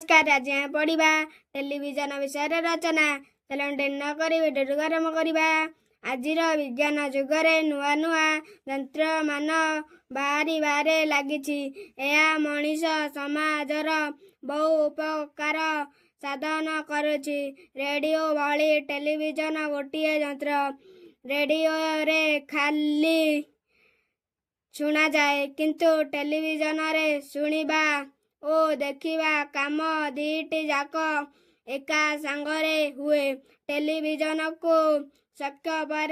नमस्कार आज यहाँ पढ़ा टेलीविजन विषय रचना चलो डेरी न कर भिडियो आरंभ करवा। आज विज्ञान जुगरे नुआ नुआ यंत्र मान बाहर लगी मनीष समाजर बहु उपकार साधन करुछि। रेडियो भली टेलीविजन गोटे यंत्र। रेडियो रे खाली शुणा जाए किंतु टेलीविजन रे शुणिबा ओ देखिबा काम दीटी जाक एका सांगरे हुए। टेलीविजन को शक्य पर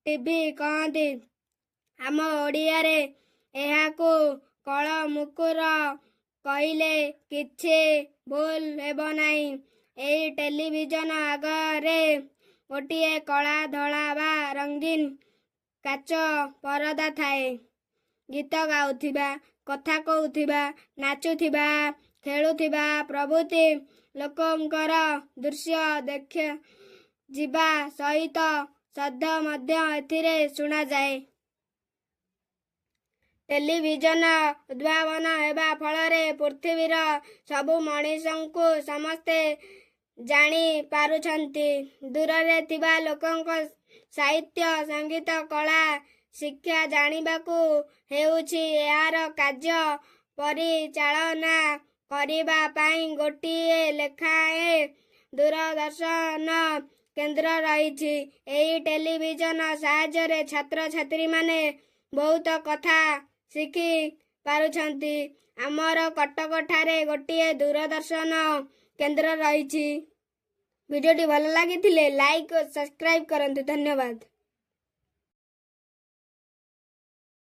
टीवी कहती। आम ओडिया रे एहाकू कल मुकुर कहले किछि भूल हेबो नाही। एई टेलीविजन आगरे गोटे कला धला बा रंगीन काच परदा थाए। गीत गाउथिबा कथा कहूथिबा नाचुथिबा खेलुथिबा प्रभृति लोकंकर दृश्य देख जीवा सहित शब्द मध्य एथिरे शुणा जाए। टेलीविजन उद्भावन हेबा फलरे पृथ्वीर सबु मनीषंकु समस्ते जानी पारुछंती। दूररे थिबा लोकंक साहित्य संगीत कला शिक्षा जानिबाकू हेउछि। यार कार्य परिचालना करिबा पाई गोटिए लेखाए दूरदर्शन केंद्र रहिछि। एही टेलीविजन साहाय्य छात्र छात्री माने बहुत कथा शिखि पारुछंती। आमर कटक ठारे गोटिए दूरदर्शन केंद्र रहिछि। वीडियोटी भल लागिथिले लाइक और सब्सक्राइब करंतु। धन्यवाद।